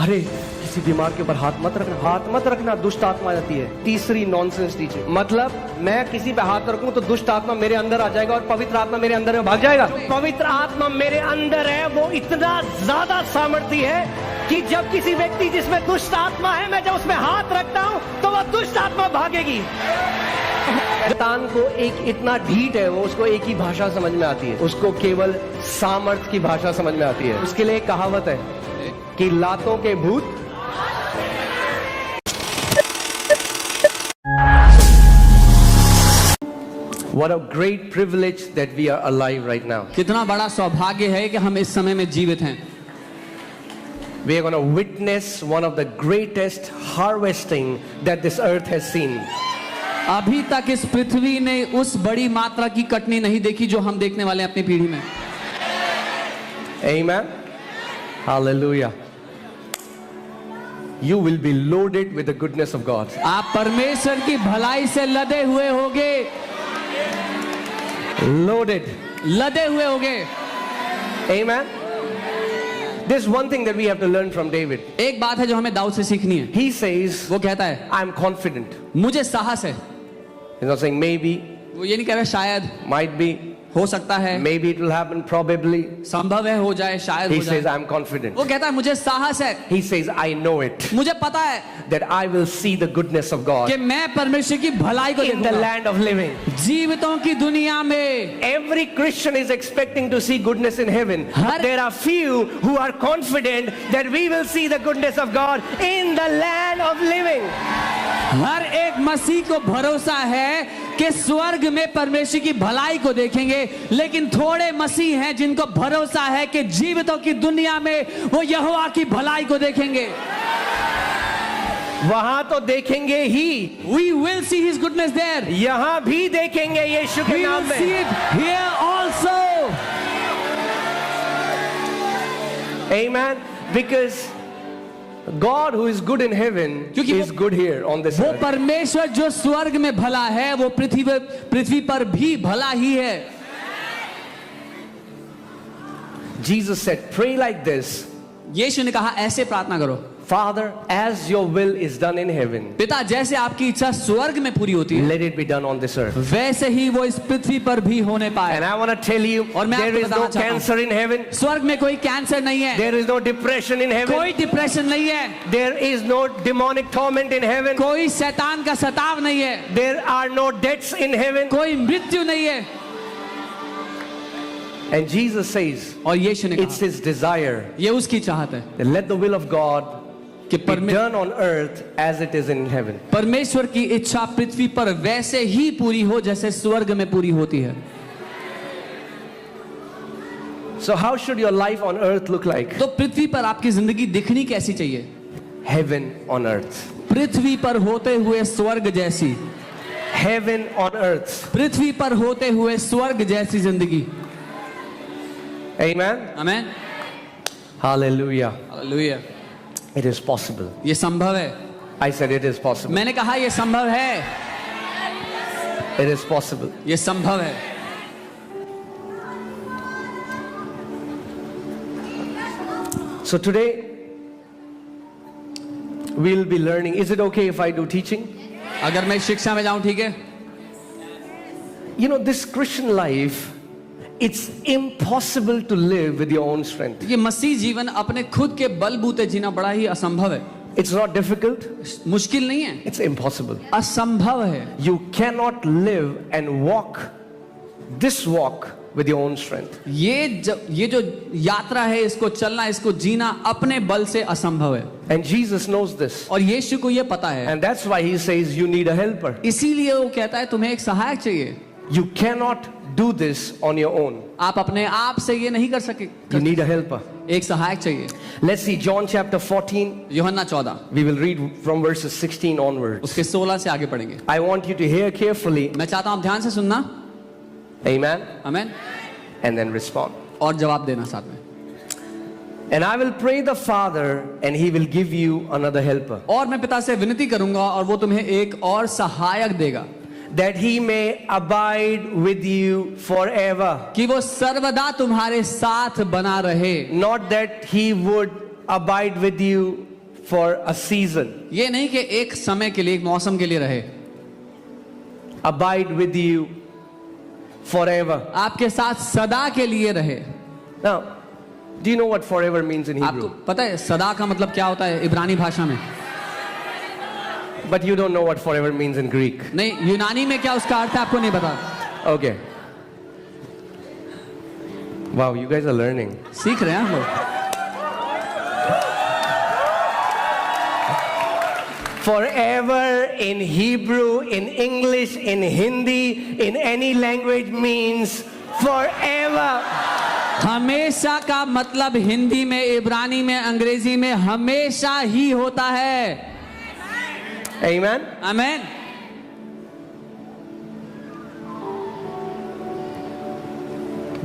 अरे किसी बीमार के ऊपर हाथ मत रखना, दुष्ट आत्मा आ जाती है। तीसरी नॉनसेंस टीचिंग, मतलब मैं किसी पे हाथ रखूं तो दुष्ट आत्मा मेरे अंदर आ जाएगा और पवित्र आत्मा मेरे अंदर में भाग जाएगा। पवित्र आत्मा मेरे अंदर है, वो इतना ज्यादा सामर्थ्य है कि जब किसी व्यक्ति जिसमें दुष्ट आत्मा है, मैं जब उसमें हाथ रखता हूं तो वह दुष्ट आत्मा भागेगी। शैतान को एक इतना ढीठ है, वो उसको एक ही भाषा समझ में आती है, उसको केवल सामर्थ की भाषा समझ में आती है। उसके लिए एक कहावत है कि लातों के भूत What a great privilege that we are alive right now. कितना बड़ा सौभाग्य है कि हम इस समय में जीवित हैं। We are going to witness one of the greatest harvesting that this earth has seen. अभी तक इस पृथ्वी ने उस बड़ी मात्रा की कटनी नहीं देखी जो हम देखने वाले हैं अपनी पीढ़ी में। Amen. Hallelujah. You will be loaded with the goodness of God. आप परमेश्वर की भलाई से लदे हुए होगे। Loaded. लदे हुए होगे। Amen. There's one thing that we have to learn from David. एक बात है जो हमें दाऊद से सीखनी है। He says, वो कहता है, I'm confident. मुझे साहस है। He's not saying maybe, वो ये नहीं कह रहा शायद, might be, हो सकता है, maybe it will happen, probably. संभव है हो जाए, शायद He हो जाए। says, I'm confident. वो कहता है मुझे साहस है। He says, I know it. मुझे पता है That I will see the goodness of God कि मैं परमेश्वर की भलाई को in the देखूंगा। land of living. जीवितों की दुनिया में Every Christian is expecting to see goodness in heaven. Her- There are few who are confident that we will see the goodness of God in the land of living. हर एक मसीह को भरोसा है कि स्वर्ग में परमेश्वर की भलाई को देखेंगे, लेकिन थोड़े मसीह हैं जिनको भरोसा है कि जीवितों की दुनिया में वो यहोवा की भलाई को देखेंगे। वहां तो देखेंगे ही, We will see His goodness there. यहां भी देखेंगे यीशु के We नाम will see में। it here also. Amen. Because God who is good in heaven क्योंकि is good here on this वो earth. परमेश्वर जो स्वर्ग में भला है वो पृथ्वी पर भी भला ही है। Jesus said, pray like this. यीशु ने कहा ऐसे प्रार्थना करो, Father, as your will is done in heaven, पिता जैसे आपकी इच्छा स्वर्ग में पूरी होती है let it be done on this earth. वैसे ही वो इस पृथ्वी पर भी होने पाए। And I want to tell you, और मैं there आपको is no बताना चाहता हूं, cancer in heaven. स्वर्ग में कोई कैंसर नहीं है, There is no depression in heaven. कोई डिप्रेशन नहीं है, There is no demonic torment in heaven. कोई शैतान का सताव नहीं है, There are no deaths in heaven. कोई मृत्यु नहीं है। And Jesus says, और यीशु ने it's कहा his desire ये उसकी चाहत है that let the will of God कि be done on earth as it is in heaven. परमेश्वर की इच्छा पृथ्वी पर वैसे ही पूरी हो जैसे स्वर्ग में पूरी होती है। So how should your life on earth look like? तो पृथ्वी पर आपकी जिंदगी दिखनी कैसी चाहिए? Heaven on earth. पृथ्वी पर होते हुए स्वर्ग जैसी, Heaven on earth. पृथ्वी पर होते हुए स्वर्ग जैसी जिंदगी। Amen. Amen. Hallelujah. Hallelujah. It is possible. ये संभव है। I said it is possible. मैंने कहा ये संभव है, It is possible. ये संभव है। So today we'll be learning. Is it okay if I do teaching? अगर मैं शिक्षा में जाऊं ठीक है? You know, this Christian life, it's impossible to live with your own strength. ये मसीह जीवन अपने खुद के बलबूते जीना बड़ा ही असंभव है। It's not difficult, मुश्किल नहीं है, it's impossible. असंभव है। You cannot live and walk this walk with your own strength. ये जो यात्रा है, इसको चलना, इसको जीना अपने बल से असंभव है। And Jesus knows this. और यीशु को ये पता है, And that's why he says you need a helper. इसीलिए वो कहता है तुम्हें एक सहायक चाहिए। You cannot do this on your own. आप अपने आप से ये नहीं कर सके, You need a helper. एक सहायक चाहिए। Let's see John chapter 14. यूहन्ना 14 We will read from verses 16 onwards. उसके 16 से आगे पढ़ेंगे। I want you to hear carefully. मैं चाहता हूं आप ध्यान से सुनना, Amen. Amen, And then respond. और जवाब देना साथ में। And I will pray the Father and he will give you another helper, और मैं पिता से विनती करूंगा और वो तुम्हें एक और सहायक देगा, that he may abide with you forever. कि वो सर्वदा तुम्हारे साथ बना रहे। Not that he would abide with you for a season. ये नहीं कि एक समय के लिए, एक मौसम के लिए रहे, Abide with you forever. आपके साथ सदा के लिए रहे। Now, do you know what forever means in आपको Hebrew? पता है सदा का मतलब क्या होता है इब्रानी भाषा में? But you don't know what forever means in Greek. नहीं, यूनानी में क्या उसका अर्थ है आपको नहीं पता। Okay. Wow, you guys are learning. सीख रहे हैं हम लोग। Forever in Hebrew, in English, in Hindi, in any language means forever. हमेशा का मतलब हिंदी में, इब्रानी में, अंग्रेजी में हमेशा ही होता है। Amen. आमीन।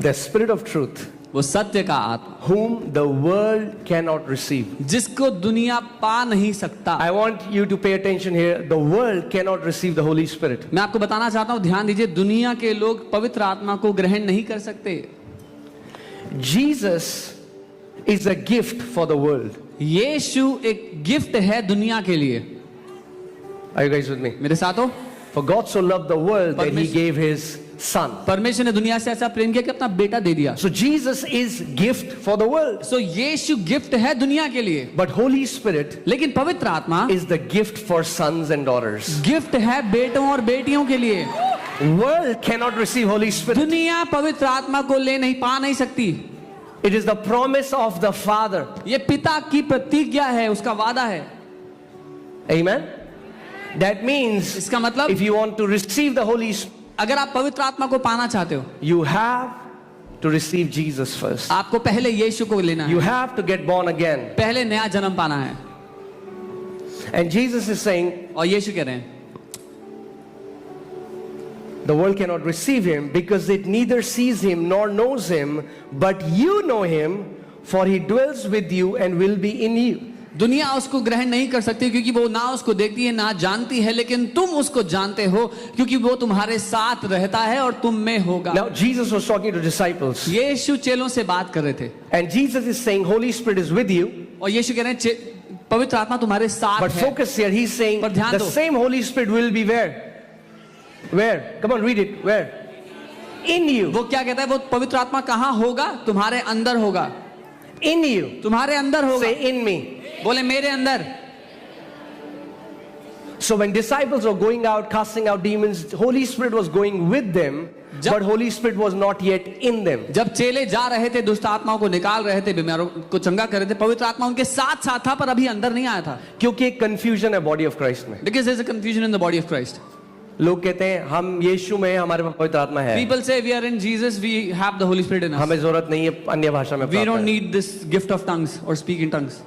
The Spirit of truth, वो सत्य का आत्मा, whom the world cannot receive. जिसको दुनिया पा नहीं सकता। I want you to pay attention here. The world cannot receive the Holy Spirit. मैं आपको बताना चाहता हूं, ध्यान दीजिए, दुनिया के लोग पवित्र आत्मा को ग्रहण नहीं कर सकते। Jesus is a gift for the world. यीशु एक गिफ्ट है दुनिया के लिए। Are you guys with me? मेरे साथ हो? For God so loved the world that He Permission. gave His Son. परमेश्वर ने दुनिया से ऐसा प्रेम किया कि अपना बेटा दे दिया। So Jesus is gift for the world. So Yeshu gift है दुनिया के लिए, But Holy Spirit लेकिन पवित्र आत्मा is the gift for sons and daughters. Gift है बेटों और बेटियों के लिए। World cannot receive Holy Spirit. दुनिया पवित्र आत्मा को ले नहीं पा नहीं सकती। It is the promise of the Father. ये पिता की प्रतिज्ञा है, उसका वादा है। Amen. That means इसका मतलब if you want to receive the Holy Spirit, अगर आप पवित्र आत्मा को पाना चाहते हो, you have to receive Jesus first. आपको पहले यीशु को लेना You है, have to get born again. पहले नया जन्म पाना है। And Jesus is saying और यीशु कह रहे हैं the world cannot receive Him because it neither sees Him nor knows Him, but you know Him, for He dwells with you and will be in you. दुनिया उसको ग्रहण नहीं कर सकती क्योंकि वो ना उसको देखती है ना जानती है, लेकिन तुम उसको जानते हो क्योंकि वो तुम्हारे साथ रहता है और तुम में होगा। Now Jesus was talking to disciples. यीशु चेलों से बात कर रहे थे And Jesus is saying Holy Spirit is with you. और यीशु कह रहे हैं पवित्र आत्मा तुम्हारे साथ But है। focus here, He's saying पर ध्यान the दो। same Holy Spirit will be where? Where? Come on, read it. Where? In you. वो क्या कहता है? वो पवित्र आत्मा कहाँ होगा? तुम्हारे अंदर होगा। In you. तुम्हारे अंदर होगा। Say in me. बोले मेरे अंदर। So when disciples were going out, casting out demons, Holy Spirit was going with them, but Holy Spirit was not yet in them. जब चेले जा रहे थे, दुष्ट आत्माओं को निकाल रहे थे, बीमारों को चंगा कर रहे थे, पवित्र आत्मा उनके साथ साथ था पर अभी अंदर नहीं आया था। क्योंकि एक confusion है body of Christ में। Because there is a confusion in the body of Christ. लोग कहते हैं हम यीशु में हैं, हमारे पास पवित्र आत्मा है। People say we are in Jesus, we have the Holy Spirit in us. हमें जरूरत नहीं है अन्य भाषा में We प्रार्थना don't है। need this gift of tongues or speak in tongues.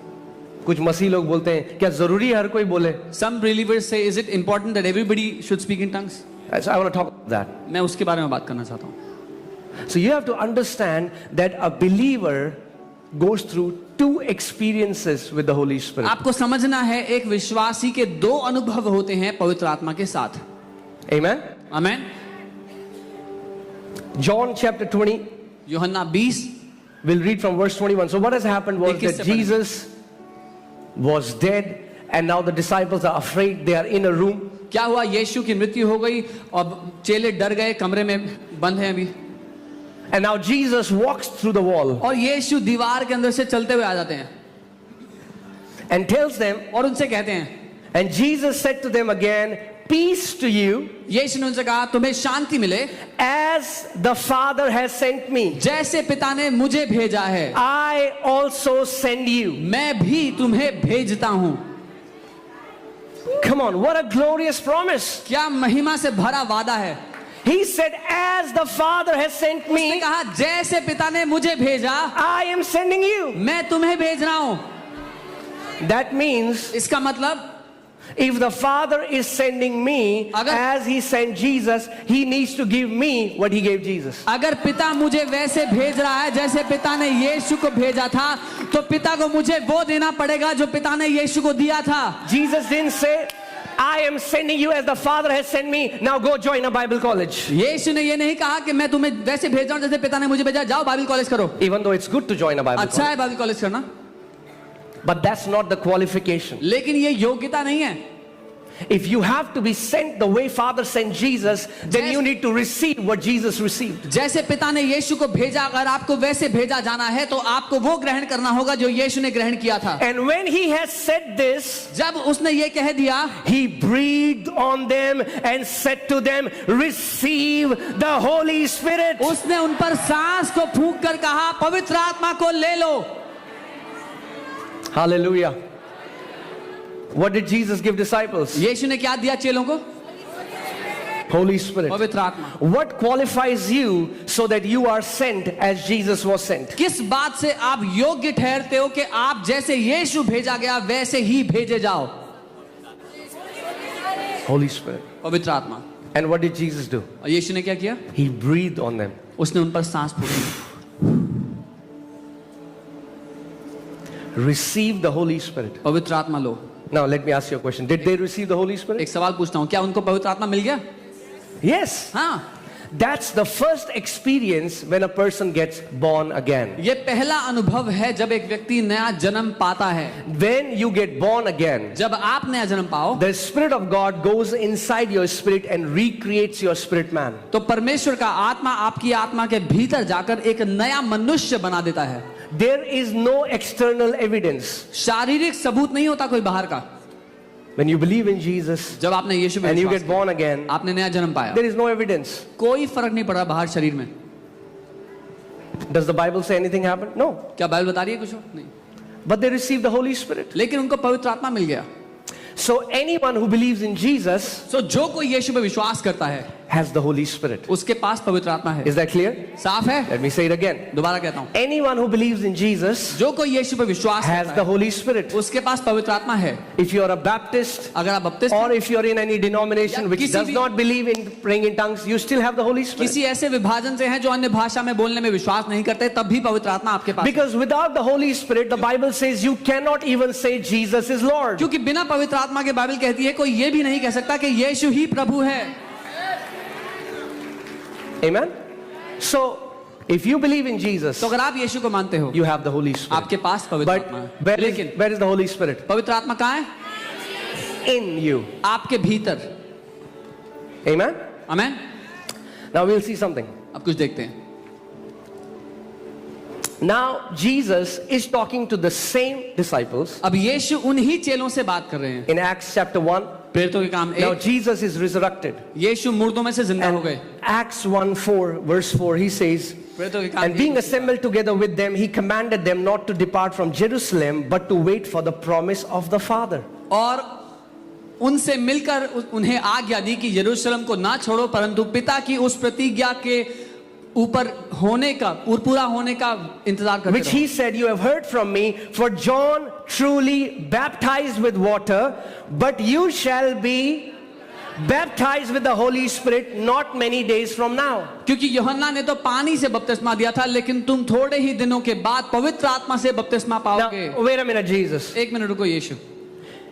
कुछ मसीह लोग बोलते हैं क्या जरूरी है हर कोई बोले? Some believers say, is it important that everybody should speak in tongues? So I want to talk about that. मैं उसके बारे में बात करना चाहता हूँ। So you have to understand that a believer goes through two experiences with the Holy Spirit. आपको समझना है एक विश्वासी के दो अनुभव होते हैं पवित्र आत्मा के साथ। Amen. आमेन। John chapter 20, यूहन्ना 20 we'll read from verse 21. So what has happened was 21 that से Jesus was dead and now the disciples are afraid. They are in a room. क्या हुआ? यीशु की मृत्यु हो गई और चेले डर गए, कमरे में बंद हैं अभी। And now Jesus walks through the wall और यीशु दीवार के अंदर से चलते हुए आ जाते हैं and tells them, और उनसे कहते हैं, and Jesus said to them again, peace to you, यीशु ने उनसे कहा तुम्हें शांति मिले, as the Father has sent me, जैसे पिता ने मुझे भेजा है I also send you. मैं भी तुम्हें भेजता हूं। Come on, what a glorious promise. क्या महिमा से भरा वादा है। He said, as the Father has sent उसने me, कहा जैसे पिता ने मुझे भेजा I am sending you. मैं तुम्हें भेज रहा हूं। That means इसका मतलब if the Father is sending me as He sent Jesus, He needs to give me what He gave Jesus. अगर पिता मुझे वैसे भेज रहा है जैसे पिता ने यीशु को भेजा था, तो पिता को मुझे वो देना पड़ेगा जो पिता ने यीशु को दिया था। Jesus didn't say, I am sending you as the Father has sent me, now go join a Bible college. यीशु ने ये नहीं कहा कि मैं तुम्हें वैसे भेज रहा हूं जैसे पिता ने मुझे भेजा, जाओ बाइबल कॉलेज करो। Even though it's good to join a Bible अच्छा college. है बाइबल कॉलेज करना। But that's not the qualification. लेकिन ये योग्यता नहीं है. If you have to be sent the way Father sent Jesus, then you need to receive what Jesus received. जैसे पिता ने यीशु को भेजा, अगर आपको वैसे भेजा जाना है तो आपको वो ग्रहण करना होगा जो यीशु ने ग्रहण किया था. And when he has said this, जब उसने ये कह दिया, he breathed on them and said to them, receive the Holy Spirit. उसने उन पर सांस को फूंक कर कहा, पवित्र आत्मा को ले लो. Hallelujah. What did Jesus give disciples? यीशु ने क्या दिया चेलों को? Holy Spirit. पवित्र आत्मा. What qualifies you so that you are sent as Jesus was sent? किस बात से आप योग्य ठहरते हो कि आप जैसे यीशु भेजा गया वैसे ही भेजे जाओ? Holy Spirit. पवित्र आत्मा. And what did Jesus do? और यीशु ने क्या किया? He breathed on them. उसने उन पर सांस फूंकी. Receive the Holy Spirit. पवित्र आत्मा लो. Now let me ask you a question. Did they receive the Holy Spirit? एक सवाल पूछता हूँ, क्या उनको पवित्र आत्मा मिल गया? Yes. हाँ. That's the first experience when a person gets born again. ये पहला अनुभव है जब एक व्यक्ति नया जन्म पाता है. When you get born again, जब आप नया जन्म पाओ, the Spirit of God goes inside your spirit and recreates your spirit man. तो परमेश्वर का आत्मा आपकी आत्मा के भीतर जाकर एक नया मनुष्य बना देता है. There is no external evidence. शारीरिक सबूत नहीं होता कोई बाहर का. When you believe in Jesus जब आपने यीशु में and you विश्वास get किया, born again, आपने नया जन्म पाया, there is no evidence. कोई फर्क नहीं पड़ा बाहर शरीर में. Does the Bible say anything happened? No. क्या बाइबल बता रही है कुछ? नहीं. But they received the Holy Spirit. लेकिन उनको पवित्र आत्मा मिल गया. So anyone who believes in Jesus सो जो कोई यीशु में विश्वास करता है has the Holy Spirit. उसके पास पवित्र आत्मा है. Is that clear? साफ है? Let me say it again. दोबारा कहता हूँ, Anyone who believes in Jesus जो कोई यीशु पे विश्वास has करता the है Holy Spirit. उसके पास पवित्र आत्मा है. If you are a Baptist अगर आप बपतिस्मा or if you are in any denomination या which किसी does भी- not believe in praying in tongues, you still have the Holy Spirit. किसी ऐसे विभाजन से हैं जो अन्य भाषा में बोलने में विश्वास नहीं करते, तब भी पवित्र आत्मा आपके पास है. Because without the Holy Spirit, the Bible says you cannot even say Jesus is Lord. क्योंकि बिना पवित्र आत्मा के बाइबल कहती है कोई ये भी नहीं कह सकता कि यीशु ही प्रभु है. Amen? So, if you believe in Jesus, तो अगर आप यीशु को मानते हो, you have the Holy Spirit. आपके पास पवित्र But आत्मा है. where लेकिन is the Holy Spirit? पवित्र आत्मा कहाँ है? In you. आपके भीतर. Amen? आमेन. Now we'll see something. अब कुछ देखते हैं. Now Jesus is talking to the same disciples अब यीशु उन्हीं चेलों से बात कर रहे हैं. in Acts chapter 1. प्रेरितों के काम Now 1. Jesus is resurrected. यीशु मुर्दों में से जिंदा हो And गए. Acts 1:4 verse 4 he says, प्रेरितों के काम and being 1. assembled together with them, he commanded them not to depart from Jerusalem, but to wait for the promise of the Father. और उनसे मिलकर उन्हें आज्ञा दी कि यरूशलेम को ना छोड़ो, परंतु पिता की उस प्रतिज्ञा के ऊपर होने का और पूरा होने का इंतजार करते Which रहो. he said, you have heard from me, for John truly baptized with water, but you shall be baptized with the Holy Spirit not many days from now. क्योंकि यूहन्ना ने तो पानी से बपतिस्मा दिया था, लेकिन तुम थोड़े ही दिनों के बाद पवित्र आत्मा से बपतिस्मा पाओगे. Now, wait a minute, Jesus. एक मिनट रुको. यीशु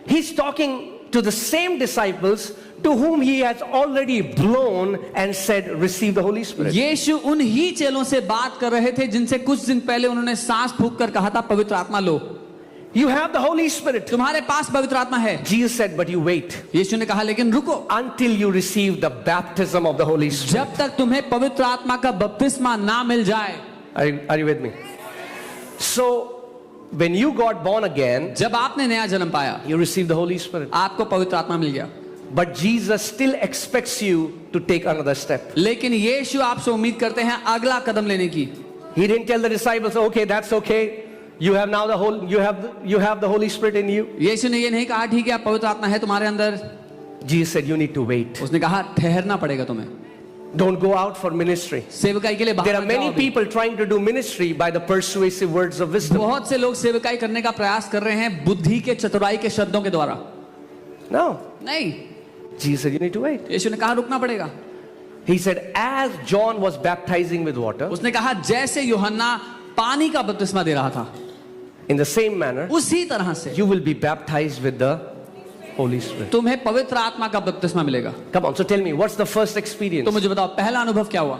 He's talking to the same disciples to whom he has already blown and said, receive the Holy Spirit. यीशु उन ही चेलों से बात कर रहे थे जिनसे कुछ दिन पहले उन्होंने सांस फूंक कर कहा था पवित्र आत्मा लो. You have the Holy Spirit. तुम्हारे पास पवित्र आत्मा है. Jesus said, but you wait यीशु ने कहा लेकिन रुको, until you receive the baptism of the Holy Spirit. जब तक तुम्हें पवित्र आत्मा का बपतिस्मा ना मिल जाए. Are you with me? So, when you got born again, जब आपने नया जन्म पाया, you received the Holy Spirit. आपको पवित्र आत्मा मिल गया. But Jesus still expects you to take another step. लेकिन यीशु आपसे उम्मीद करते हैं अगला कदम लेने की. He didn't tell the disciples, okay, that's okay. You have now you have the Holy Spirit in you. यीशु ने ये नहीं कहा ठीक है पवित्र आत्मा है तुम्हारे अंदर. Jesus said, you need to wait. उसने कहा ठहरना पड़ेगा तुम्हें. Don't go out for ministry. सेवकाई के लिए There बाहर are मत many जाओ. people trying to do ministry by the persuasive words of wisdom. बहुत से लोग सेवकाई करने का प्रयास कर रहे हैं बुद्धि के चतुराई के शब्दों के द्वारा. No. नहीं. Jesus said, you need to wait. यीशु ने कहा रुकना पड़ेगा. He said, as John was baptizing with water, उसने कहा जैसे यूहन्ना पानी का बपतिस्मा दे रहा था, in the same manner, उसी तरह से you will be baptized with the Holy Spirit. तुम्हें पवित्र आत्मा का बपतिस्मा मिलेगा. Come on, so tell me, what's the first experience? तो मुझे बताओ पहला अनुभव क्या हुआ?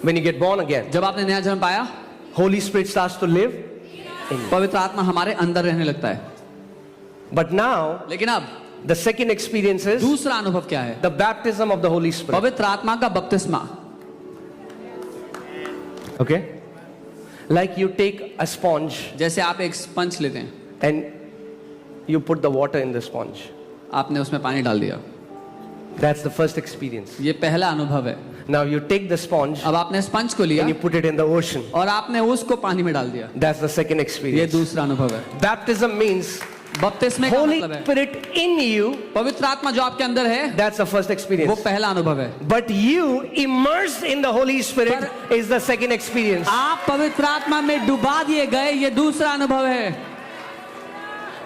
When you get born again, जब आपने नया जन्म पाया, Holy Spirit starts to live in you. पवित्र आत्मा हमारे अंदर रहने लगता है। But now, लेकिन अब the second experience is दूसरा अनुभव क्या है? the baptism of the Holy Spirit. पवित्र आत्मा का बपतिस्मा। Okay? Like you take a sponge जैसे आप एक स्पंज लेते हैं, and you put the water in the sponge. आपने उसमें पानी डाल दिया, That's the first experience. ये पहला अनुभव है। Now you take the sponge अब आपने स्पंज को लिया and you put it in the ocean. और आपने उसको पानी में डाल दिया, That's the second ये experience. दूसरा अनुभव है। Baptism means बपतिस्मे का Holy मतलब है Spirit in you. पवित्र आत्मा जो आपके अंदर है, That's the first वो experience. पहला अनुभव है। But you immersed in the Holy Spirit is the second experience. आप पवित्र आत्मा में डुबा दिए गए, ये दूसरा अनुभव है।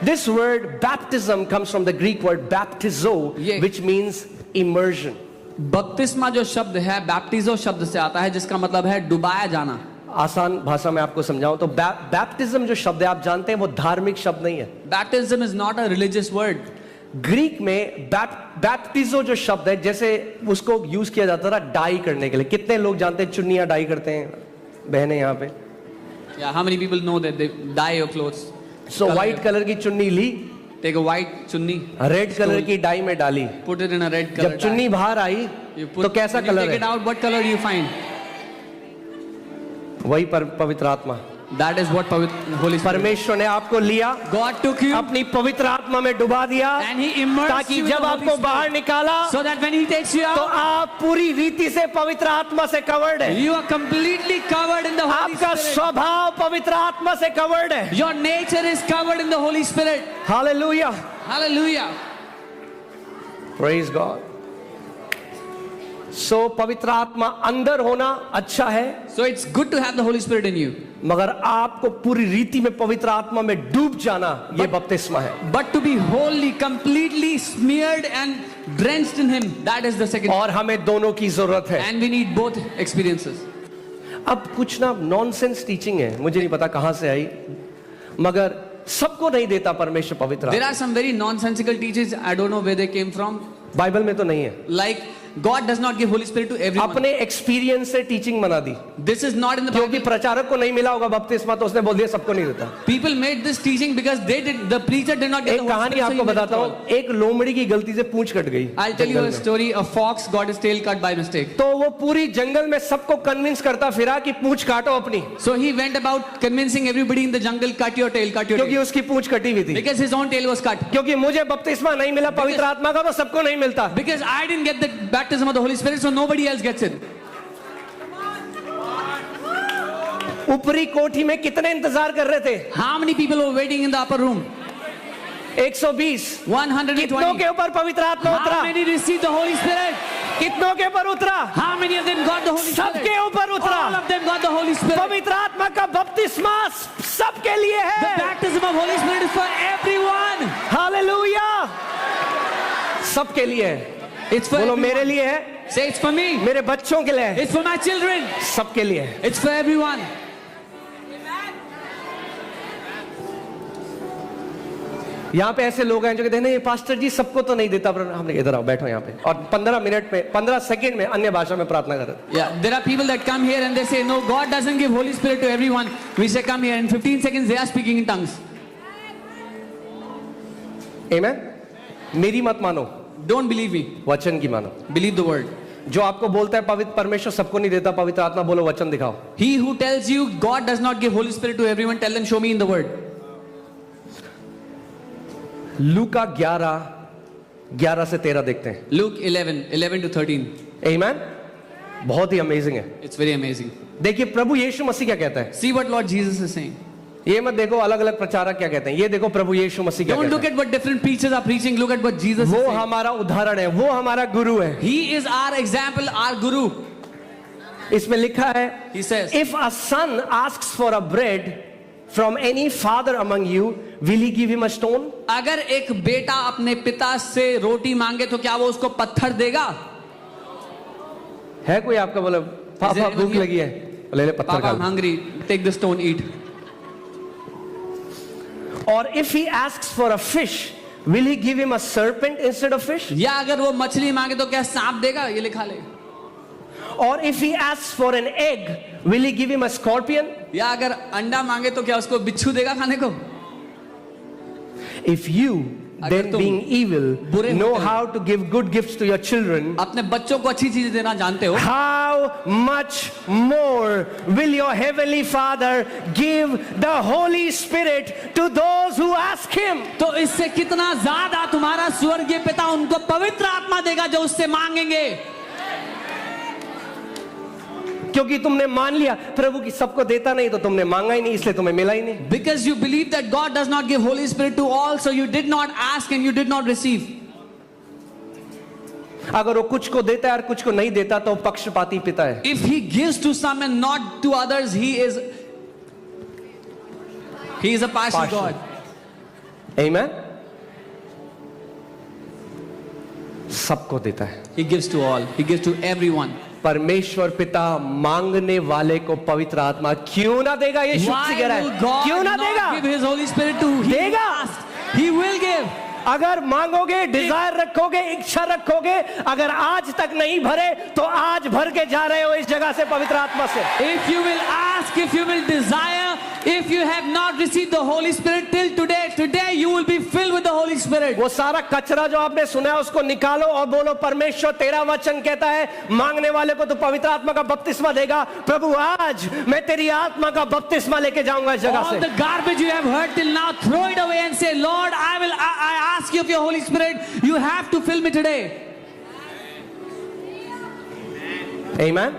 This word baptism comes from the Greek word baptizo, Yeah. which means immersion. बपतिस्मा जो शब्द है बैप्टिजो शब्द से आता है, जिसका मतलब है डुबाया जाना। आसान भाषा में आपको समझाऊं तो बैप्टिज्म जो शब्द है आप जानते हैं वो धार्मिक शब्द नहीं है। Baptism is not a religious word. Greek में बैप्टिजो जो शब्द है, जैसे उसको यूज किया जाता था डाई करने के लिए। कितने लोग जानते हैं चुन्नियां डाई करते हैं? बहनें यहाँ पे। Yeah, how many people know that they dye your clothes? So white colour की चुन्नी ली, Take a white chunni, red colour की डाई में डाली। put it in a red color जब चुन्नी बाहर आई You तो कैसा when you colour take it है? out, what color do you find? वही पवित्र आत्मा। That is what Holy Spirit. परमेश्वर ने आपको लिया, God took you अपनी पवित्र आत्मा में डुबा दिया, and He immersed ताकि you in जब the Holy आपको Spirit. बाहर निकाला So that when He takes you तो out, आप पूरी रीति से पवित्र आत्मा से कवर्ड है। you are completely covered in the Holy आपका Spirit. स्वभाव पवित्र आत्मा से कवर्ड है। Your nature is covered in the Holy Spirit. Hallelujah, Hallelujah. Praise God. सो पवित्र आत्मा अंदर होना अच्छा है, So it's good to have the Holy Spirit in you. मगर आपको पूरी रीति में पवित्र आत्मा में डूब जाना ये बपतिस्मा है। But to be wholly, completely smeared and drenched in Him, that is the second. और हमें दोनों की जरूरत है। And we need both experiences. अब कुछ ना नॉनसेंस टीचिंग है, मुझे नहीं पता कहां से आई, मगर सबको नहीं देता परमेश्वर पवित्र There आत्मा। are some very nonsensical teachings. I don't know where they came from. Bible में तो नहीं है। Like God does not give Holy Spirit to everyone. अपने एक्सपीरियंस से टीचिंग बना दी, This is not in the क्योंकि Bible. प्रचारक को नहीं मिला होगा बपतिस्मा तो उसने बोल दिया सबको नहीं देता। People made this teaching because the preacher did not get एक the Holy कहानी Spirit. So आपको he made it बताता all. हूँ, एक लोमड़ी की गलती से पूंछ कट गई। I'll tell you jungle a में। story. A fox got his tail cut by mistake. तो वो पूरी जंगल में सबको कन्विंस करता फिरा कि पूंछ काटो अपनी, So he went about convincing everybody in the jungle, cut your tail, cut your क्योंकि tail. उसकी पूंछ कटी हुई थी। Because his own tail was cut. क्योंकि मुझे बपतिस्मा नहीं मिला पवित्र आत्मा का, तो सबको नहीं मिलता। Because I didn't get the baptism of the Holy Spirit, so nobody else gets it. ऊपरी कोठी में कितने इंतजार कर रहे थे? How many people were waiting in the upper room? 120। 120. कितनों के ऊपर पवित्र आत्मा उतरा? How many received the Holy Spirit? कितनों के ऊपर उतरा? How many of them got the Holy Spirit? सबके ऊपर All उतरा। of them got the Holy Spirit. पवित्र आत्मा का बपतिस्मा सबके लिए The है। baptism of Holy Spirit is for everyone. Hallelujah, सबके लिए है। It's for बोलो everyone. मेरे लिए है, Say it's for me. मेरे बच्चों के लिए है, It's for my children. सबके लिए है। It's for everyone. यहाँ पे ऐसे लोग हैं जो कहते हैं नहीं पास्टर जी सबको तो नहीं देता, पर हमने इधर आओ बैठो यहाँ पे, और 15 मिनट में 15 सेकंड में अन्य भाषा में प्रार्थना कर रहे थे। Yeah, there are people that come here and they say, no, God doesn't give Holy Spirit to everyone. We say, come here. In 15 seconds, they are speaking in tongues. आमेन। मेरी मत मानो, Don't believe me. वचन की मानो। Believe the word. जो आपको बोलता है पवित्र परमेश्वर सबको नहीं देता पवित्र आत्मा, बोलो वचन दिखाओ। He who tells you God does not give Holy Spirit to everyone, tell them, show me in the word. लूका 11 से 13 देखते हैं। Luke 11 to 13. आमेन। बहुत ही अमेजिंग है। It's very amazing. देखिए प्रभु यीशु मसीह क्या कहता है। See what Lord Jesus is saying. ये मत देखो अलग अलग प्रचारक क्या कहते हैं, ये देखो प्रभु यीशु मसीह क्या Don't कहता look at what different preachers are preaching. Look at what Jesus है। is वो saying. हमारा उदाहरण है, वो हमारा गुरु है। He is our example, our guru. इसमें लिखा है, He says, if a son asks for a bread from any father among you, will he give him a stone? अगर एक बेटा अपने पिता से रोटी मांगे तो क्या वो उसको पत्थर देगा? है कोई आपका बोले पापा anyone भूख here? लगी है, ले ले पत्थर Papa, खा I'm ले। hungry. Take the stone, eat. और if he asks for a fish, will he give him a serpent instead of fish? या अगर वो मछली मांगे तो क्या सांप देगा? ये लिखा ले. or if he asks for an egg, will he give him a scorpion? या अगर अंडा मांगे तो क्या उसको बिच्छू देगा खाने को? If you, अगर then तुम being evil, बुरे know होते हो, how to give good gifts to your children, अपने बच्चों को अच्छी चीजें देना जानते हो, how much more will your heavenly Father give the Holy Spirit to those who ask him? तो इससे कितना ज्यादा तुम्हारा स्वर्गीय पिता उनको पवित्र आत्मा देगा जो उससे मांगेंगे। क्योंकि तुमने मान लिया प्रभु की सबको देता नहीं तो तुमने मांगा ही नहीं, इसलिए तुम्हें मिला ही नहीं। Because you believe that God does not give Holy Spirit to all, so you did not ask and you did not receive. अगर वो कुछ को देता है और कुछ को नहीं देता तो पक्षपाती पिता है। If he gives to some and not to others, he is a partial God. Amen? सबको देता है। He gives to all. He gives to everyone. परमेश्वर पिता मांगने वाले को पवित्र आत्मा क्यों ना देगा? ये शुभ से कह रहा Why will है, God क्यों ना not देगा? give His Holy Spirit to him? देगा। He will give. अगर मांगोगे, डिजायर रखोगे, इच्छा रखोगे, अगर आज तक नहीं भरे तो आज भर के जा रहे हो इस जगह से पवित्र आत्मा से। If you will ask, if you will desire, if you have not received the Holy Spirit till today you will be filled with the Holy Spirit. वो सारा कचरा जो आपने सुना है उसको निकालो और बोलो, परमेश्वर तेरा वचन कहता है मांगने वाले को तो पवित्र आत्मा का बपतिस्मा देगा। प्रभु आज मैं तेरी आत्मा का बपतिस्मा लेके जाऊंगा इस जगह All से। the garbage you have heard till now, throw it away and say, Lord, I ask you of your Holy Spirit, you have to fill me today. Amen?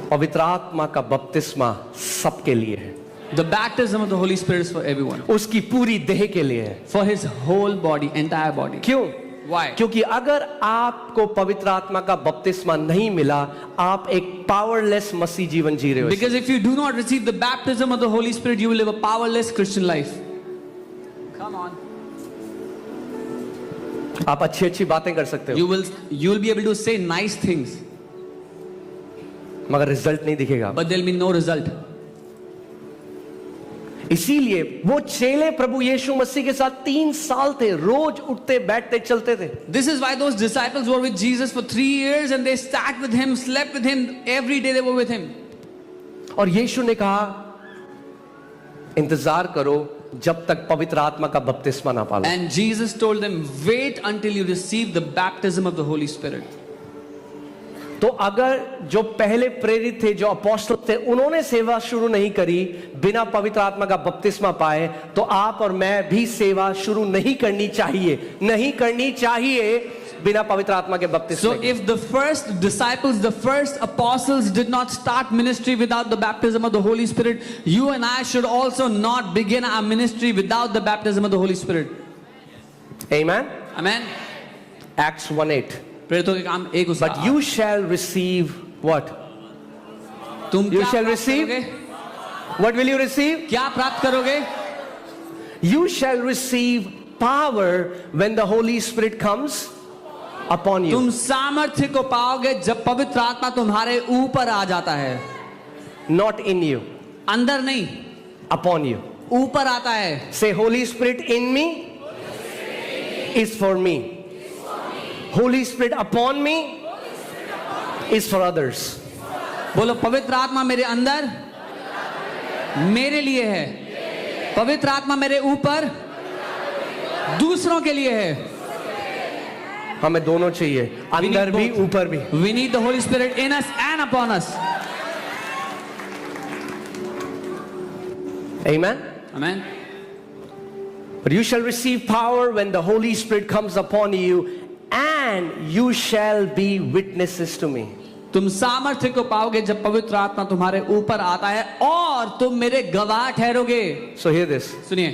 पवित्र आत्मा का बपतिस्मा सबके लिए है, The baptism of the Holy Spirit is for everyone. उसकी पूरी देह के लिए है। For his whole body, entire body. क्यों? Why? क्योंकि अगर आपको पवित्र आत्मा का बपतिस्मा नहीं मिला, आप एक पावरलेस मसीह जीवन जी रहे हो। Because if you do not receive the baptism of the Holy Spirit, you will live a powerless Christian life. Come on. आप अच्छी अच्छी बातें कर सकते हो, You will be able to say nice things, मगर रिजल्ट नहीं दिखेगा। but there will be no result. इसीलिए वो चेले प्रभु यीशु मसीह के साथ 3 साल थे, रोज उठते बैठते चलते थे। This is why those disciples were with Jesus for 3 years and they sat with him, slept with him, every day they were with him. और यीशु ने कहा इंतजार करो जब तक पवित्र आत्मा का बपतिस्मा ना पालो। And Jesus told them, wait until you receive the baptism of the Holy Spirit. तो अगर जो पहले प्रेरित थे, जो अपोस्टल थे, उन्होंने सेवा शुरू नहीं करी बिना पवित्र आत्मा का बपतिस्मा पाए, तो आप और मैं भी सेवा शुरू नहीं करनी चाहिए बिना पवित्र आत्मा के बपतिस्मा So if the first disciples, the first apostles did not start ministry without the baptism of the Holy Spirit, you and I should also not begin our ministry without the baptism of the Holy Spirit. Amen? Amen. Acts 1:8. प्रेरितों के काम 1 उसका। But you shall receive what? तुम You क्या shall प्राप्त receive? करोगे? What will you receive? क्या प्राप्त करोगे? You shall receive power when the Holy Spirit comes upon you. तुम सामर्थ्य को पाओगे जब पवित्र आत्मा तुम्हारे ऊपर आ जाता है। Not in you, अंदर नहीं, upon you. ऊपर आता है। Say, Holy Spirit in me is for me. Holy Spirit upon me is for others. बोलो, पवित्र आत्मा मेरे अंदर मेरे लिए है, पवित्र आत्मा मेरे ऊपर दूसरों के लिए है। हमें दोनों चाहिए, अंदर भी both. ऊपर भी। We need the Holy Spirit in us and upon us. Amen? Amen. But you shall receive power when the Holy Spirit comes upon you, and you shall be witnesses to me. तुम सामर्थ्य को पाओगे जब पवित्र आत्मा तुम्हारे ऊपर आता है और तुम मेरे गवाह ठहरोगे। So hear this. सुनिए,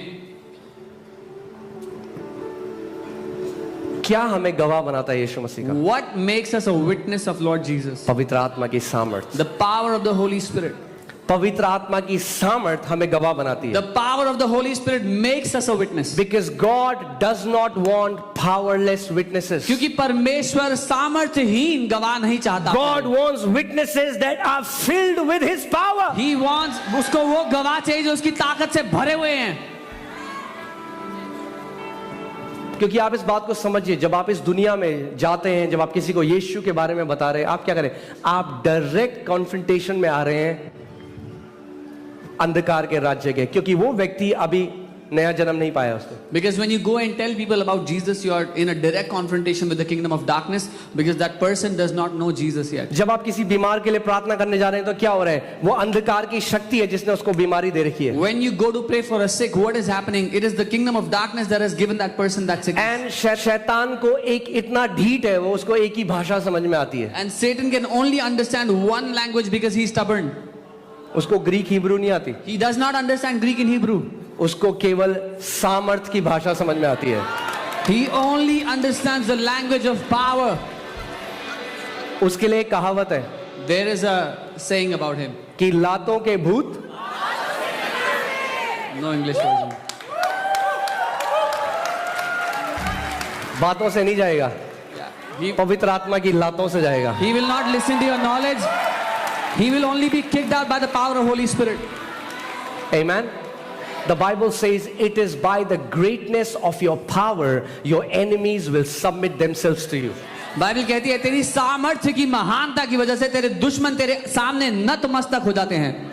क्या हमें गवाह बनाता है यीशु मसीह का? what makes us a witness of Lord Jesus? पवित्र आत्मा की सामर्थ। The power of the Holy Spirit. पवित्र आत्मा की सामर्थ हमें गवाह बनाती है। The power of the Holy Spirit makes us a witness. Because God does not want powerless witnesses. क्योंकि परमेश्वर सामर्थ्यहीन गवाह नहीं चाहता। God wants witnesses that are filled with His power. He wants, उसको वो गवाह चाहिए जो उसकी ताकत से भरे हुए हैं। क्योंकि आप इस बात को समझिए, जब आप इस दुनिया में जाते हैं, जब आप किसी को यीशु के बारे में बता रहे हैं, आप क्या करें? आप डायरेक्ट कॉन्फ्रंटेशन में आ रहे हैं अंधकार के राज्य के, क्योंकि वो व्यक्ति अभी नया जन्म नहीं पाया उसने. Because when you go and tell people about Jesus, you are in a direct confrontation with the kingdom of darkness, because that person does not know Jesus yet. जब आप किसी बीमार के लिए प्रार्थना करने जा रहे हैं तो क्या हो रहा है? वो अंधकार की शक्ति है जिसने उसको बीमारी दे रखी है. When you go to pray for a sick, what is happening? It is the kingdom of darkness that has given that person that sickness. And शैतान को एक इतना ढीठ है, वो उसको एक ही भाषा समझ में आती है. And Satan can only understand one language because he is stubborn. उसको ग्रीक हिब्रू नहीं आती. He does not understand Greek and Hebrew. उसको केवल सामर्थ की भाषा समझ में आती है. He only understands the language of power. उसके लिए एक कहावत है There is a saying about him. कि लातों के भूत No English version. बातों से नहीं जाएगा, He, पवित्र आत्मा की लातों से जाएगा. he will not listen to your knowledge. He will only be kicked out by the power of Holy Spirit. Amen. The Bible says it is by the greatness of your power your enemies will submit themselves to you. Bible कहती है तेरी सामर्थ्य की महानता की वजह से तेरे दुश्मन तेरे सामने नतमस्तक हो जाते हैं.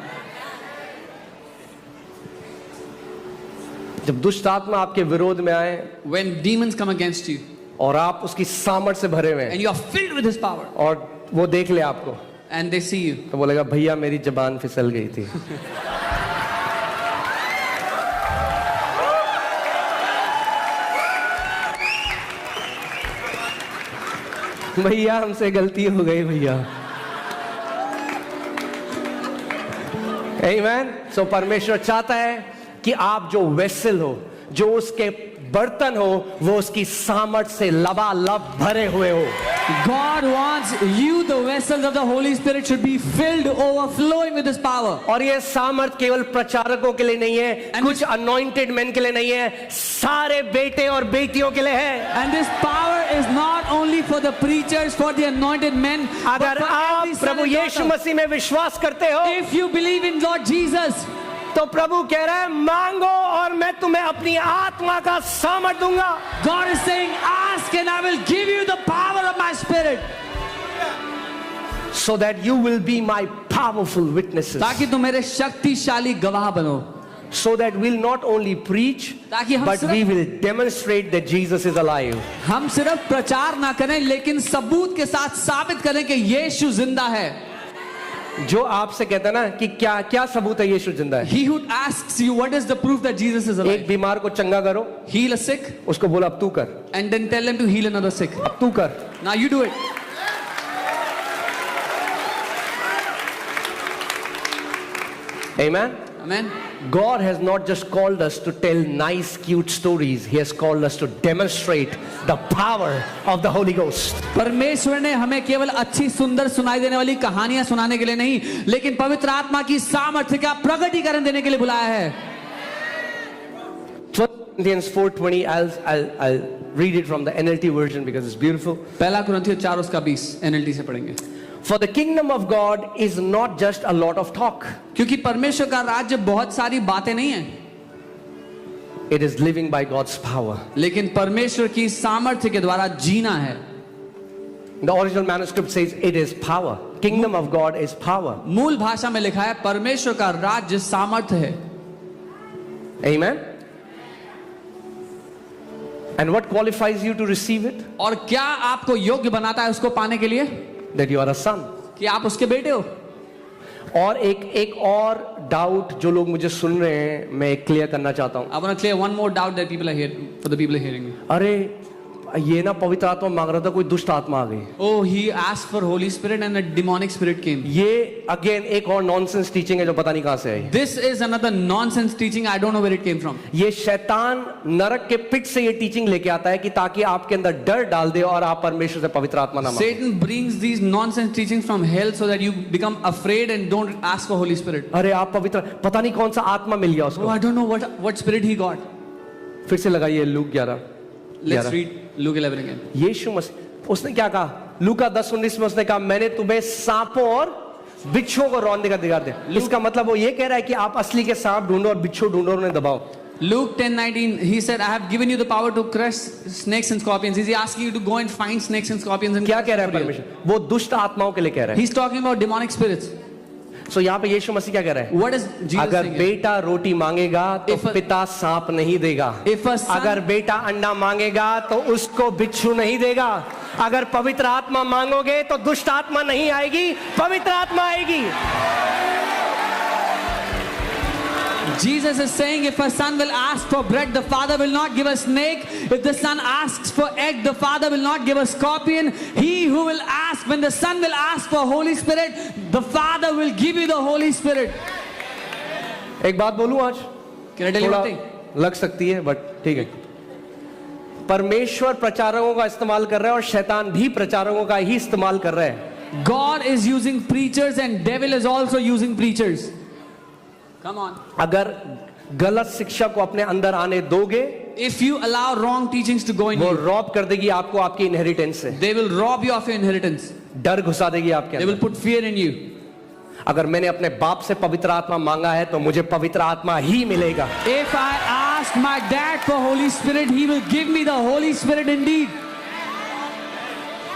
जब दुष्ट आत्मा आपके विरोध में आए When demons come against you और आप उसकी सामर्थ्य से भरे हुए हैं and you are filled with his power और वो देख ले आपको, and they see you, तो बोलेगा भैया मेरी जबान फिसल गई थी. भैया हमसे गलती हो गई भैया. आमीन. सो परमेश्वर चाहता है कि आप जो वेसल हो, जो उसके बर्तन हो, वो उसकी सामर्थ से लबालब भरे हुए हो. God wants you, the vessels of the Holy Spirit, should be filled, overflowing with His power. और ये सामर्थ केवल प्रचारकों के लिए नहीं है, And कुछ अनॉइंटेड मैन के लिए नहीं है, सारे बेटे और बेटियों के लिए है. And this power is not only for the preachers, for the anointed men, but अगर for आप every son Prabhu and Yeshu daughter. मसीह में विश्वास करते हो, If you believe in Lord Jesus, तो प्रभु कह रहा है मांगो और मैं तुम्हें अपनी आत्मा का सामर्थ दूंगा. God is saying, ask and I will give you the power of my spirit. So that you will be my powerful witnesses. ताकि तुम मेरे शक्तिशाली गवाह बनो. So that we'll not only preach, ताकि हम but सिर्फ- we will demonstrate that Jesus is alive. हम सिर्फ प्रचार ना करें, लेकिन सबूत के साथ साबित करें कि यीशु जिंदा है. जो आपसे कहता है ना कि क्या क्या सबूत है यीशु जिंदा है. He who asks you, what is the proof that Jesus is एक alive? बीमार को चंगा करो, Heal a sick उसको बोला अब तू कर, and then tell him to heal another sick. अब तू कर. Now you do it. Amen. Amen. God has not just called us to tell nice cute stories, he has called us to demonstrate the power of the Holy Ghost. परमेश्वर ने हमें केवल अच्छी सुंदर सुनाई देने वाली कहानियां सुनाने के लिए नहीं, लेकिन पवित्र आत्मा की सामर्थ्य का प्रकटीकरण देने के लिए बुलाया है. 1 Corinthians 4:20, I'll read it from the NLT version because it's beautiful. पहला कुरिन्थियों 4:20 NLT से पढ़ेंगे. For the kingdom of God is not just a lot of talk. क्योंकि परमेश्वर का राज्य बहुत सारी बातें नहीं है, It is living by God's power. लेकिन परमेश्वर की सामर्थ्य के द्वारा जीना है. The original manuscript says it is power. Kingdom of God is power. मूल भाषा में लिखा है परमेश्वर का राज्य सामर्थ्य है. Amen. And what qualifies you to receive it? और क्या आपको योग्य बनाता है उसको पाने के लिए? That you are a son. कि आप उसके बेटे हो. और एक और डाउट जो लोग मुझे सुन रहे हैं, मैं क्लियर करना चाहता हूं. I want to clear one more doubt that people are here for the people are hearing me. अरे ये ना पवित्र आत्मा मांग रहा था, कोई दुष्ट आत्मा आ गई. Oh, he asked for Holy Spirit and a demonic spirit came. ये अगेन एक और नॉनसेंस टीचिंग है जो पता नहीं कहां से आई. This is another nonsense teaching. I don't know where it came from. ये शैतान नरक के पिट से ये टीचिंग लेके आता है कि ताकि आपके अंदर डर डाल दे और आप परमेश्वर से पवित्र आत्मा ना मांगो. Satan brings these nonsense teachings from hell so that you become afraid and don't ask for Holy Spirit. अरे आप पवित्र, पता नहीं कौन सा आत्मा मिल गया Oh, उसको. I don't know what spirit he got. फिर से लगाइए look 11. Let's read Luke 11 again. यीशु मसीह उसने क्या कहा? लूका 10:19 में उसने कहा मैंने तुम्हें सांपों और बिच्छुओं को रौंदने का अधिकार दिया. इसका मतलब वो ये कह रहा है कि आप असली के सांप ढूंढो और बिच्छू ढूंढो और उन्हें दबाओ. Luke 10:19, he said, I have given you the power to crush snakes and scorpions. Is he asking you to go and find snakes and scorpions? And क्या कह रहा है परमेश्वर? वो दुष्ट आत्माओं के लिए कह रहा है. He's talking about demonic spirits. सो यहाँ पे यीशु मसीह क्या कह रहा है? What is Jesus अगर saying? बेटा रोटी मांगेगा तो If a- पिता सांप नहीं देगा. If a son- अगर बेटा अंडा मांगेगा तो उसको बिच्छू नहीं देगा. अगर पवित्र आत्मा मांगोगे तो दुष्ट आत्मा नहीं आएगी, पवित्र आत्मा आएगी. Jesus is saying, if a son will ask for bread, the father will not give a snake. If the son asks for egg, the father will not give a scorpion. He who will ask, when the son will ask for Holy Spirit, the father will give you the Holy Spirit. एक बात बोलूं आज, Can I tell you थोड़ा one thing? लग सकती है but ठीक है. परमेश्वर प्रचारकों का इस्तेमाल कर रहा है और शैतान भी प्रचारकों का ही इस्तेमाल कर रहा है. God is using preachers and devil is also using preachers. Come on. अगर गलत शिक्षा को अपने अंदर आने दोगे, If you allow wrong teachings to go in वो you, रॉब कर देगी आपको आपकी इनहेरिटेंस से. they will rob you of your inheritance. डर घुसा देगी आपके They will अंदर. put fear in you. अगर मैंने अपने बाप से पवित्र आत्मा मांगा है तो मुझे पवित्र आत्मा ही मिलेगा. If I ask my dad for Holy Spirit, he will give me the Holy Spirit indeed.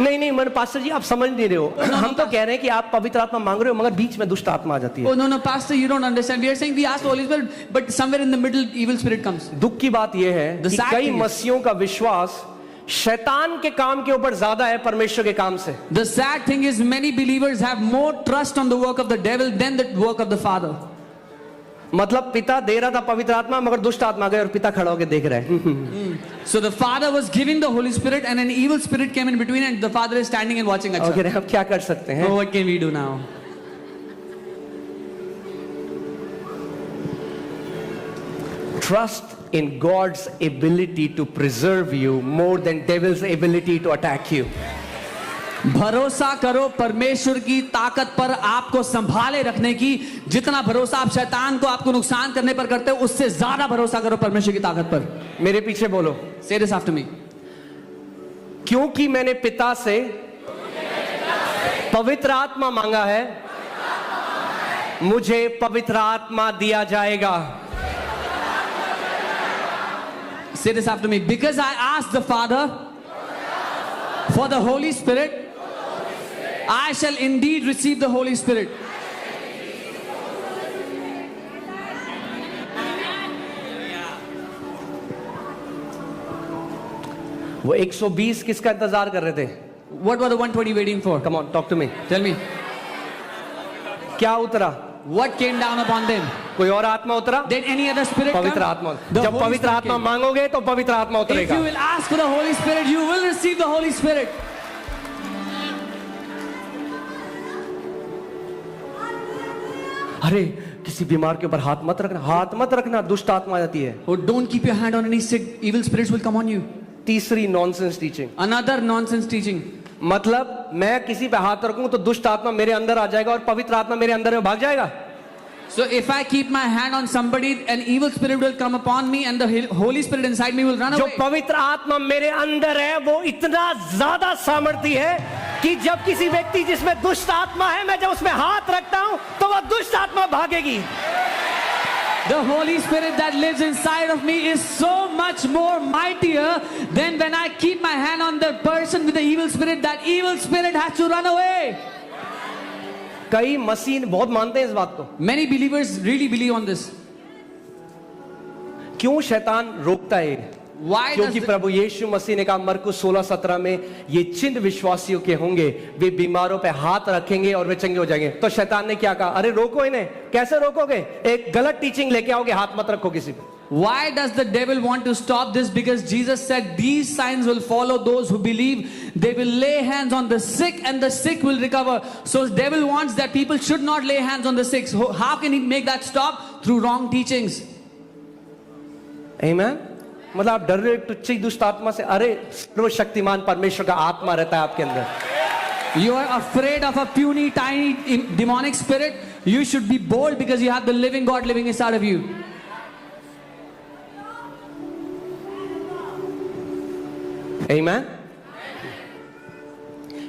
नहीं मन पास्टर जी आप समझ नहीं रहे हो. हम तो कह रहे हैं कि आप पवित्र आत्मा मांग रहे हो मगर बीच में दुष्ट आत्मा आ जाती Oh है. no, Pastor, you don't understand. We are saying we ask the Holy Spirit, but somewhere in the middle, evil spirit comes. दुख की बात यह है The कि sad कई thing is- मसीहों का विश्वास शैतान के काम के ऊपर ज्यादा है परमेश्वर के काम से. The sad thing is, many believers have more trust on the work of the devil than the work of the Father. मतलब पिता दे रहा था पवित्र आत्मा मगर दुष्ट आत्मा गए और पिता खड़ा होकर देख रहा है. So the Father was giving the Holy Spirit, and an evil spirit came in between, and the Father is standing and watching. और कह रहे हैं अब क्या कर सकते हैं. Oh, what can we do now? Trust in God's ability to preserve you more than devil's ability to attack you. भरोसा करो परमेश्वर की ताकत पर आपको संभाले रखने की. जितना भरोसा आप शैतान को आपको नुकसान करने पर करते हो, उससे ज्यादा भरोसा करो परमेश्वर की ताकत पर. मेरे पीछे बोलो. Say this after me. क्योंकि मैंने पिता से पवित्र आत्मा मांगा है, मुझे पवित्र आत्मा दिया जाएगा. Say this after me. Because I asked the Father for the Holy Spirit, I shall indeed receive the Holy Spirit. वो 120 किसका इंतजार कर रहे थे? What were the 120 waiting for? Come on, talk to me. Tell me. क्या उतरा? What came down upon them? कोई और आत्मा उतरा? Did any other spirit पवित्र come? आत्मा. The जब Holy पवित्र Spirit आत्मा came. मांगोगे तो पवित्र आत्मा If उतरेगा. you will ask for the Holy Spirit, you will receive the Holy Spirit. अरे किसी बीमार के ऊपर हाथ मत रखना, हाथ मत रखना, दुष्ट आत्मा आ जाती है. Oh, don't keep your hand on any sick. Evil spirits will come on you. तीसरी nonsense teaching. Another nonsense teaching. मतलब मैं किसी पे हाथ रखूं तो दुष्ट आत्मा मेरे अंदर आ जाएगा और पवित्र आत्मा मेरे अंदर में भाग जाएगा. So if I keep my hand on somebody, an evil spirit will come upon me, and the Holy Spirit inside me will run जो away. पवित्र आत्मा मेरे अंदर है वो इतना ज्यादा सामर्थ्य है कि जब किसी व्यक्ति जिसमें दुष्ट आत्मा है, मैं जब उसमें हाथ रखता हूं तो वह दुष्ट आत्मा भागेगी. The Holy Spirit that lives inside of me is so much more mightier than when I keep my hand on the person with the evil spirit. That evil spirit has to run away. कई मसीह बहुत मानते हैं इस बात को. Many believers really believe on this. क्यों शैतान रोकता है? Why does क्योंकि प्रभु यीशु मसीह ने कहा मरकुस 16:17 में, ये चिन्ह विश्वासियों के होंगे, वे बीमारों पे हाथ रखेंगे और वे चंगे हो जाएंगे. तो शैतान ने क्या कहा? अरे रोको इन्हें. कैसे रोकोगे? एक गलत टीचिंग लेके आओगे, हाथ मत रखो किसी पे. Why does the devil want to stop this? Because Jesus said these signs will follow those who believe. They will lay hands on the sick and the sick will recover. So the devil wants that people should not lay hands on the sick. So how can he make that stop? Through wrong teachings. Amen. मतलब आप डर रहे हो एक तुच्छ दुष्ट आत्मा से? अरे सर्वशक्तिमान परमेश्वर का आत्मा रहता है आपके अंदर. You are afraid of a puny, tiny demonic spirit. You should be bold because you have the living God living inside of you. Amen.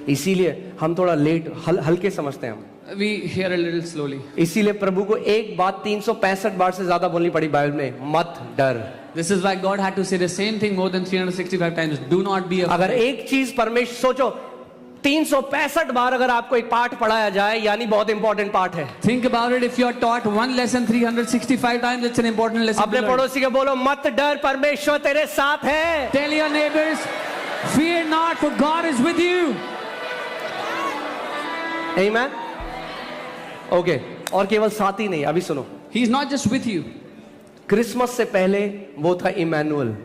इसीलिए हम थोड़ा लेट हल्के समझते हैं हम. We hear a little slowly. इसीलिए प्रभु को एक बात 365 बार से ज्यादा बोलनी पड़ी बाइबल में, मत डर। This is why God had to say the same thing more than 365 times. Do not be अगर afraid. एक चीज परमेश्वर, सोचो 365 बार अगर आपको एक पाठ पढ़ाया जाए, यानी बहुत इंपॉर्टेंट पाठ है। Think about it. If you are taught one lesson 365 times, it's an important lesson. अपने to learn. पड़ोसी के बोलो, मत डर, परमेश्वर तेरे साथ है। Tell your neighbors, fear not, for God is with you. आमीन। ओके, और केवल साथ ही नहीं, अभी सुनो, He's not just with you. Christmas से पहले वो था Emmanuel,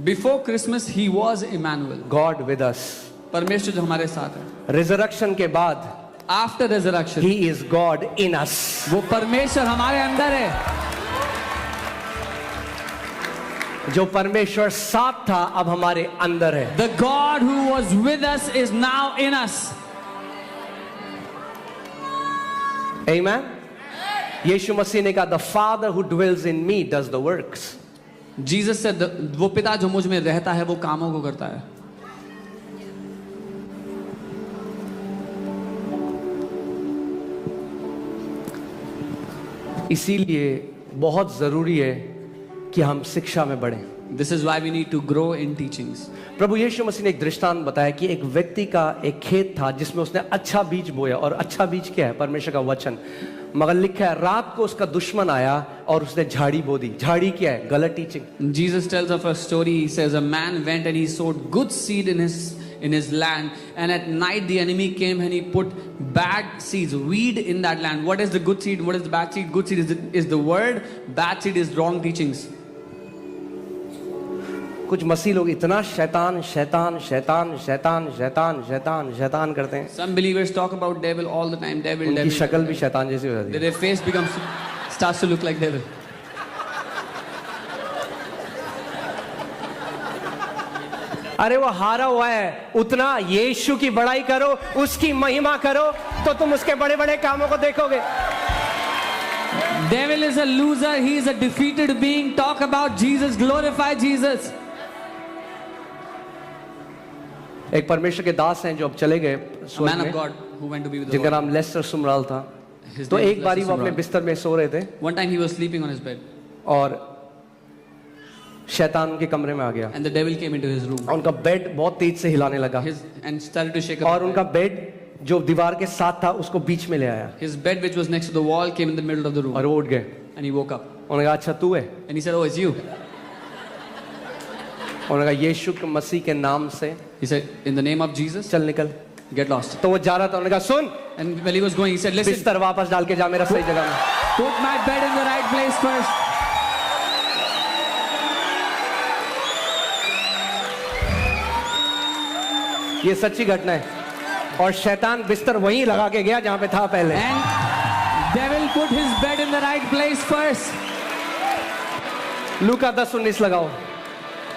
Before Christmas, He was Emmanuel. God with us. परमेश्वर जो हमारे साथ है. रिजरेक्शन के बाद After resurrection, he is God in us. वो परमेश्वर हमारे अंदर है. जो परमेश्वर साथ था अब हमारे अंदर है। The God who was with us is now in us. आमीन। यीशु मसीह ने कहा, the father who dwells in me does the works. Jesus said, वो पिता जो मुझ में रहता है वो कामों को करता है. इसीलिए बहुत जरूरी है कि हम शिक्षा में बढ़ें। This is why we need to grow in teachings. प्रभु यीशु मसीह ने एक दृष्टांत बताया कि एक व्यक्ति का एक खेत था जिसमें उसने अच्छा बीज बोया, और अच्छा बीज क्या है? परमेश्वर का वचन। मगर लिखा है रात को उसका दुश्मन आया और उसने झाड़ी बो दी। झाड़ी क्या है? गलत teaching. Jesus tells of a story. He says a man went and he sowed good seed in his land, and at night the enemy came and he put bad seeds, weed in that land. What is the good seed? What is the bad seed? Good seed is the word. Bad seed is wrong teachings. कुछ मसीह लोग इतना शैतान शैतान शैतान शैतान शैतान शैतान शैतान करते हैं, Some believers talk about devil all the time. Devil, उनकी devil. शक्ल भी शैतान जैसी हो जाती है। Their face starts to look like devil. अरे वो हारा हुआ है, उतना यीशु की बड़ाई करो, उसकी महिमा करो, तो तुम उसके बड़े बड़े कामों को देखोगे। Devil is a loser. He is a defeated being. Talk about Jesus. Glorify Jesus. एक परमेश्वर के दास हैं जो अब चले गए A स्वर्ग man of में, God who went to be with the जिनका Lord. नाम लेस्टर सुमराल था। His तो name एक is बारी Lester वो अपने Sumrall. बिस्तर में सो रहे थे One time he was sleeping on his bed, और शैतान उनके कमरे में आ गया and the devil came into his room. और उनका बेड बहुत तेज से हिलाने लगा, And started to shake up. और उनका बेड जो दीवार के साथ था उसको बीच में ले आया His bed, which was next to the wall, came in the middle of the room. और वो उठ गए। And he woke up. उन्होंने कहा अच्छा तू है? And he said, "Oh, it's you." उन्होंने कहा यीशु के मसीह के नाम से He said, "In the name of Jesus, चल निकल। get lost." तो वो जा रहा था, उन्होंने कहा सुन, And while he was going, he said, "Listen, बिस्तर वापस डाल के जा मेरा सही जगह में। put my bed in the right place first." ये सच्ची घटना है। और शैतान बिस्तर वहीं लगा के गया जहां पे था पहले। And devil put his bed in the right place first. लूका 10:19 लगाओ।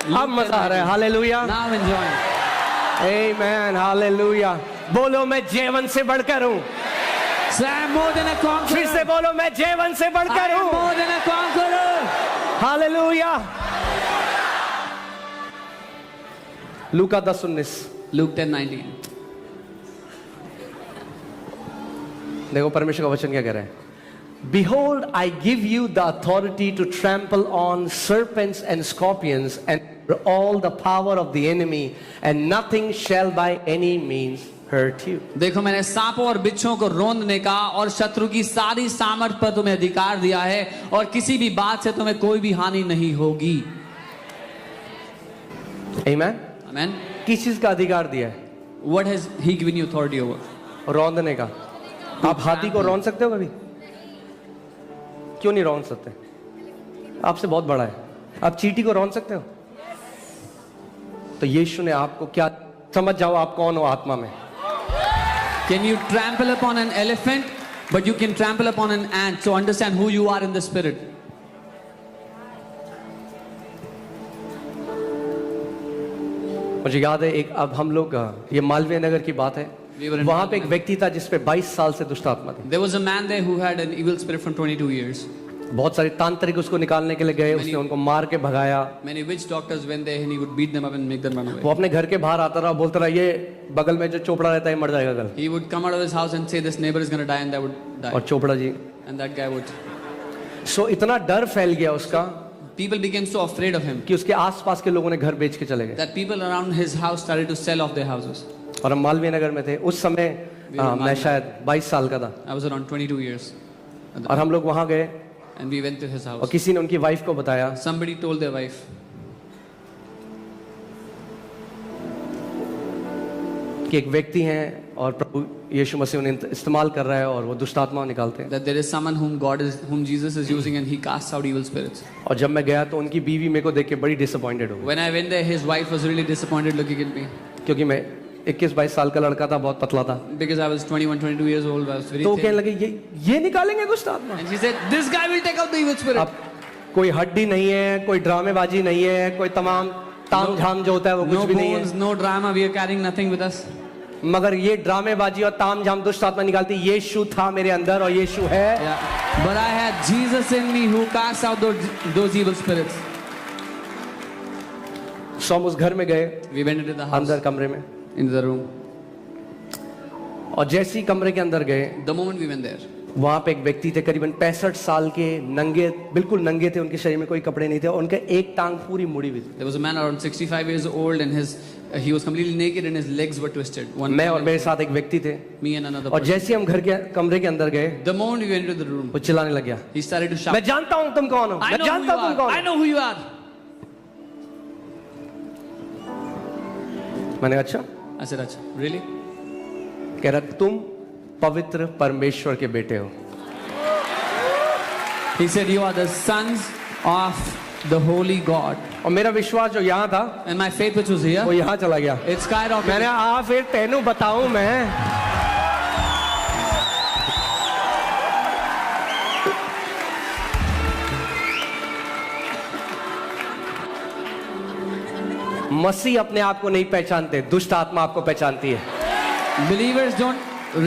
अब मजा आ रहा है। Hallelujah, Now enjoy. आमीन, हालेलुया। बोलो मैं जीवन से बढ़कर हूँ। So I am more than a फिर से conqueror. बोलो मैं जीवन से I बढ़कर am हूँ। more than a conqueror. Hallelujah. Luka 10:19 Luke 10:19. देखो परमेश्वर का वचन क्या कह रहा है। Behold, I give you the authority to trample on serpents and scorpions and all the power of the enemy, and nothing shall by any means hurt you. देखो मैंने सांपों और बिच्छों को रोंदने का और शत्रु की सारी सामर्थ पर तुम्हें अधिकार दिया है, और किसी भी बात से तुम्हें कोई भी हानि नहीं होगी. Amen? Amen. किस चीज का अधिकार दिया है? What has he given you authority over? रौंदने का। आप हाथी को रौंद सकते हो कभी? क्यों नहीं रौंद सकते? आपसे बहुत बड़ा है। आप चींटी को रौंद सकते हो? तो यीशु ने आपको क्या, समझ जाओ आप कौन हो आत्मा में। Can you trample upon an elephant? But you can trample upon an ant. So understand who you are in the spirit. मुझे याद है एक, अब हम लोग ये मालवीय नगर की बात है, We were in वहां पे एक व्यक्ति था जिसपे 22 साल से दुष्ट आत्मा थी। There was a man there who had an evil spirit from 22 years. बहुत सारे तांत्रिक उसको निकालने के लिए गए, उसने उनको मार के भगाया। Many witch doctors went there and he would beat them up and make them run away. वो अपने घर के बाहर आता रहा, बोलता रहा ये बगल में जो चोपड़ा रहता है मर जाएगा कल। He would come out of his house and say this neighbor is going to die and that would die. और Chopra ji And that guy would. सो इतना डर फैल गया उसका People became so afraid of him कि उसके आसपास के लोगों ने घर बेच के चले गए। that people around his house started to sell off their houses. और हम मालवीय नगर में थे उस समय, मैं शायद 22 साल का था, I was around 22 years. और हम लोग वहां गए And we went to his और house. किसी ने उनकी वाइफ को बताया Somebody told their wife कि एक व्यक्ति है और प्रभु यीशु मसीह उन्हें इस्तेमाल कर रहा है और वो दुष्ट आत्मा निकालते हैं। that there is someone whom Jesus is using and he casts out evil spirits. और जब मैं गया तो उनकी बीवी मेरे को देख के बड़ी डिसअपॉइंटेड हो गई, When I went there, his wife was really disappointed looking at me क्योंकि मैं 21-22 साल का लड़का था, बहुत पतला था। because I was 21, 22 years old. I was very तो वो thin. कहने लगे ये निकालेंगे दुष्ट आत्मा। And she said, this guy will take out the evil spirit. अब कोई हड्डी नहीं है, कोई ड्रामेबाजी नहीं है, कोई तमाम ताम झाम जो होता है वो No कुछ भी नहीं bones, है, no drama. We are carrying nothing with us. मगर ये ड्रामेबाजी और ताम झाम दुष्ट आत्मा निकालती। यीशु था मेरे अंदर और यीशु है। Yeah. But I had Jesus in me who casts out those evil spirits. सो हम उस घर में गए, We went into the house, अंदर कमरे में, into the room. और जैसे ही कमरे के अंदर गए The moment we went there, वहां पे एक व्यक्ति थे करीबन 65 साल के, नंगे, बिल्कुल नंगे थे, उनके शरीर में कोई कपड़े नहीं थे और उनके एक टांग पूरी मुड़ी हुई थी। there was a man around 65 years old and he was completely naked and his legs were twisted. मैं और मेरे साथ एक व्यक्ति थे, Me and another और person. जैसे ही हम घर के कमरे के अंदर गए The moment we went into the room, वो चिल्लाने लग गया, he started to shout. मैं जानता हूं तुम कौन हो, I मैं know who जानता you हूं तुम are. कौन I हो। know who you are. मैंने अच्छा, I said, Acha, really? कह रहा तुम पवित्र परमेश्वर के बेटे हो। He said, you are the sons of the holy God. और मेरा विश्वास जो यहाँ था And my faith which was वो here, यहाँ चला गया। it skyrocketed. मैंने आ फिर तेनू बताऊं मैं, मसीह अपने आप को नहीं पहचानते, दुष्ट आत्मा आपको पहचानती है। Believers don't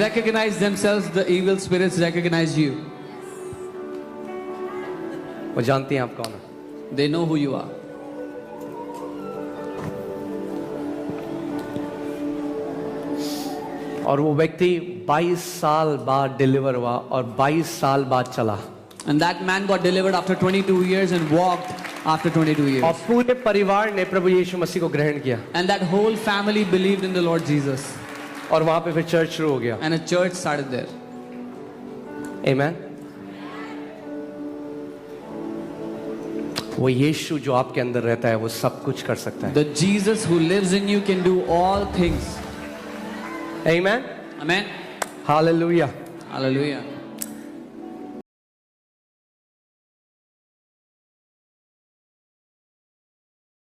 recognize themselves, the evil spirits recognize you. वो जानती हैं आप कौन हो। They know who you are. और वो व्यक्ति 22 साल बाद डिलीवर हुआ और 22 साल बाद चला, And that man got delivered after 22 years and walked after 22 और years. पूरे परिवार ने प्रभु यीशु मसीह को ग्रहण किया And that whole family believed in the Lord Jesus. और वहां पे फिर चर्च शुरू हो गया। And a church started there. आमेन। वो यीशु जो आपके अंदर रहता है वो सब कुछ कर सकता है। The Jesus who lives in you can do all things. Amen. Amen. Hallelujah. Hallelujah.